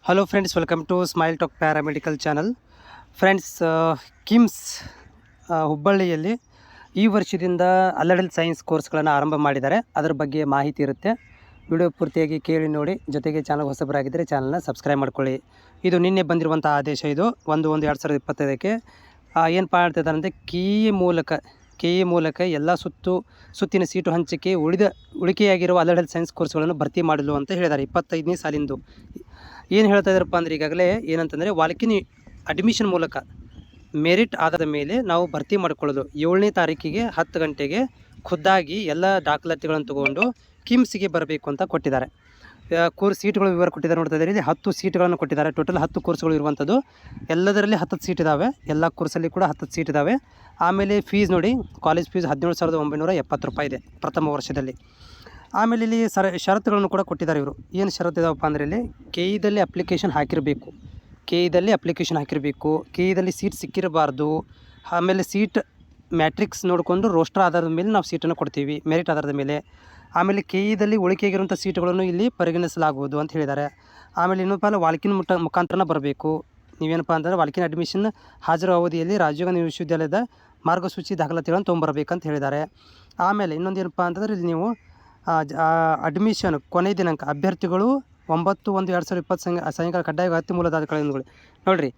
Hello friends, welcome to smile talk paramedical channel. Friends, KIMS ಹುಬ್ಬಳ್ಳಿಯಲ್ಲಿ ಈ ವರ್ಷದಿಂದ ಅಲಡಲ್ ಸೈನ್ಸ್ ಕೋರ್ಸ್ಗಳನ್ನು ಆರಂಭ ಮಾಡಿದ್ದಾರೆ. ಅದರ ಬಗ್ಗೆ ಮಾಹಿತಿ ಇರುತ್ತೆ. ವಿಡಿಯೋ ಪೂರ್ತಿಯಾಗಿ ಕೇಳಿ ನೋಡಿ. ಜೊತೆಗೆ ಚಾನಲ್ ಹೊಸಬರಾಗಿದ್ದರೆ ಚಾನಲ್ನ ಸಬ್ಸ್ಕ್ರೈಬ್ ಮಾಡ್ಕೊಳ್ಳಿ. ಇದು ನಿನ್ನೆ ಬಂದಿರುವಂಥ ಆದೇಶ. ಇದು 1/1/2025 ಏನು ಮಾಡ್ತಿದ್ದಾರೆ ಅಂದರೆ ಕೆ ಇ ಮೂಲಕ ಎಲ್ಲ ಸುತ್ತಿನ ಸೀಟು ಹಂಚಿಕೆ ಉಳಿಕೆಯಾಗಿರುವ ಅಲಡಲ್ ಸೈನ್ಸ್ ಕೋರ್ಸ್ಗಳನ್ನು ಭರ್ತಿ ಮಾಡಲು ಅಂತ ಹೇಳಿದ್ದಾರೆ. 25ನೇ ಸಾಲಿಂದು ಏನು ಹೇಳ್ತಾ ಇದ್ದಾರಪ್ಪ ಅಂದರೆ, ಈಗಾಗಲೇ ಏನಂತಂದರೆ ವಾಲ್ಕಿನ್ ಅಡ್ಮಿಷನ್ ಮೂಲಕ ಮೆರಿಟ್ ಆಧಾರದ ಮೇಲೆ ನಾವು ಭರ್ತಿ ಮಾಡಿಕೊಳ್ಳೋದು. 7ನೇ ತಾರೀಕಿಗೆ 10 ಗಂಟೆಗೆ ಖುದ್ದಾಗಿ ಎಲ್ಲ ದಾಖಲಾತಿಗಳನ್ನು ತಗೊಂಡು ಕಿಮ್ಸ್ಗೆ ಬರಬೇಕು ಅಂತ ಕೊಟ್ಟಿದ್ದಾರೆ. ಕೋರ್ಸ್ ಸೀಟ್ಗಳ ವಿವರ ಕೊಟ್ಟಿದ್ದಾರೆ. ನೋಡ್ತಾ ಇದ್ದಾರೆ, ಇಲ್ಲಿ 10 ಸೀಟ್ಗಳನ್ನು ಕೊಟ್ಟಿದ್ದಾರೆ. ಟೋಟಲ್ 10 ಕೋರ್ಸ್ಗಳು ಇರುವಂಥದ್ದು. ಎಲ್ಲದರಲ್ಲಿ 10 ಸೀಟ್ ಇದ್ದಾವೆ. ಎಲ್ಲ ಕೋರ್ಸಲ್ಲಿ ಕೂಡ 10 ಸೀಟ್ ಇದ್ದಾವೆ. ಆಮೇಲೆ ಫೀಸ್ ನೋಡಿ, ಕಾಲೇಜ್ ಫೀಸ್ 17,970 ರೂಪಾಯಿ ಇದೆ ಪ್ರಥಮ ವರ್ಷದಲ್ಲಿ. ಆಮೇಲೆ ಇಲ್ಲಿ ಷರತ್ತುಗಳನ್ನು ಕೂಡ ಕೊಟ್ಟಿದ್ದಾರೆ ಇವರು. ಏನು ಷರತ್ತು ಇದಾವಪ್ಪ ಅಂದರೆ, ಇಲ್ಲಿ ಕೆ ಇದಲ್ಲಿ ಅಪ್ಲಿಕೇಶನ್ ಹಾಕಿರಬೇಕು. ಕೆ ಇದಲ್ಲಿ ಸೀಟ್ ಸಿಕ್ಕಿರಬಾರ್ದು. ಆಮೇಲೆ ಸೀಟ್ ಮ್ಯಾಟ್ರಿಕ್ಸ್ ನೋಡಿಕೊಂಡು ರೋಸ್ಟರ್ ಆಧಾರದ ಮೇಲೆ ನಾವು ಸೀಟನ್ನು ಕೊಡ್ತೀವಿ, ಮೆರಿಟ್ ಆಧಾರದ ಮೇಲೆ. ಆಮೇಲೆ ಕೆ ಇದಲ್ಲಿ ಉಳಿಕೆಯಾಗಿರುವಂಥ ಸೀಟುಗಳನ್ನು ಇಲ್ಲಿ ಪರಿಗಣಿಸಲಾಗುವುದು ಅಂತ ಹೇಳಿದ್ದಾರೆ. ಆಮೇಲೆ ಇನ್ನೊಂದು ಪಾಲು ವಾಲ್ಕಿನ್ ಮುಖಾಂತರನ ಬರಬೇಕು. ನೀವೇನಪ್ಪ ಅಂತಂದರೆ ವಾಲ್ಕಿನ್ ಅಡ್ಮಿಷನ್ ಹಾಜರು ಅವಧಿಯಲ್ಲಿ ರಾಜೀವ್ ಗಾಂಧಿ ವಿಶ್ವವಿದ್ಯಾಲಯದ ಮಾರ್ಗಸೂಚಿ ದಾಖಲಾತಿಗಳನ್ನು ತೊಗೊಂಬರಬೇಕಂತ ಹೇಳಿದ್ದಾರೆ. ಆಮೇಲೆ ಇನ್ನೊಂದು ಏನಪ್ಪ ಅಂತಂದರೆ, ಇಲ್ಲಿ ನೀವು ಅಡ್ಮಿಷನ್ ಕೊನೆಯ ದಿನಾಂಕ ಅಭ್ಯರ್ಥಿಗಳು 9/1/2020 ಸಾಯಂಕಾಲ ಕಡ್ಡಾಯ ಅಗತ್ಯ ಮೂಲ ದಾಖಲೆಗಳು ನೋಡಿರಿ.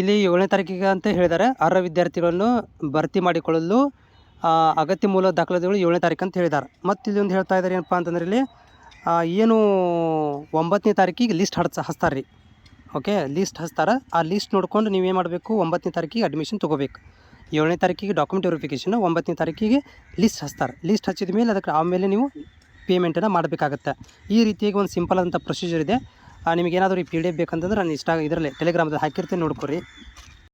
ಇಲ್ಲಿ 7ನೇ ತಾರೀಕಿಗೆ ಅಂತ ಹೇಳಿದ್ದಾರೆ. ಅರ್ಹ ವಿದ್ಯಾರ್ಥಿಗಳನ್ನು ಭರ್ತಿ ಮಾಡಿಕೊಳ್ಳಲು ಅಗತ್ಯ ಮೂಲ ದಾಖಲಾತಿಗಳು 7ನೇ ತಾರೀಕು ಅಂತ ಹೇಳಿದ್ದಾರೆ. ಮತ್ತು ಇಲ್ಲಿ ಒಂದು ಹೇಳ್ತಾ ಇದ್ದಾರೆ ಏನಪ್ಪ ಅಂತಂದರೆ, ಇಲ್ಲಿ ಏನು 9ನೇ ತಾರೀಕಿಗೆ ಲಿಸ್ಟ್ ಹಚ್ತಾರೆ ರೀ. ಓಕೆ, ಲಿಸ್ಟ್ ಹಚ್ತಾರೆ. ಆ ಲಿಸ್ಟ್ ನೋಡ್ಕೊಂಡು ನೀವೇನು ಮಾಡಬೇಕು, 9ನೇ ತಾರೀಕಿಗೆ ಅಡ್ಮಿಷನ್ ತೊಗೋಬೇಕು. 7ನೇ ತಾರೀಕಿಗೆ ಡಾಕ್ಯುಮೆಂಟ್ ವೆರಿಫಿಕೇಷನ್, 9ನೇ ತಾರೀಕಿಗೆ ಲಿಸ್ಟ್ ಹಚ್ತಾರೆ. ಲಿಸ್ಟ್ ಹಚ್ಚಿದ ಮೇಲೆ ಅದಕ್ಕೆ ಆಮೇಲೆ ನೀವು ಪೇಮೆಂಟನ್ನು ಮಾಡಬೇಕಾಗತ್ತೆ. ಈ ರೀತಿಯಾಗಿ ಒಂದು ಸಿಂಪಲ್ ಆದಂಥ ಪ್ರೊಸೀಜರ್ ಇದೆ. ನಿಮಗೇನಾದರೂ ಈ PDF ಬೇಕಂತಂದ್ರೆ ನಾನು ಇದರಲ್ಲಿ ಟೆಲಿಗ್ರಾಮದಲ್ಲಿ ಹಾಕಿರ್ತೀನಿ, ನೋಡ್ಕೊರಿ.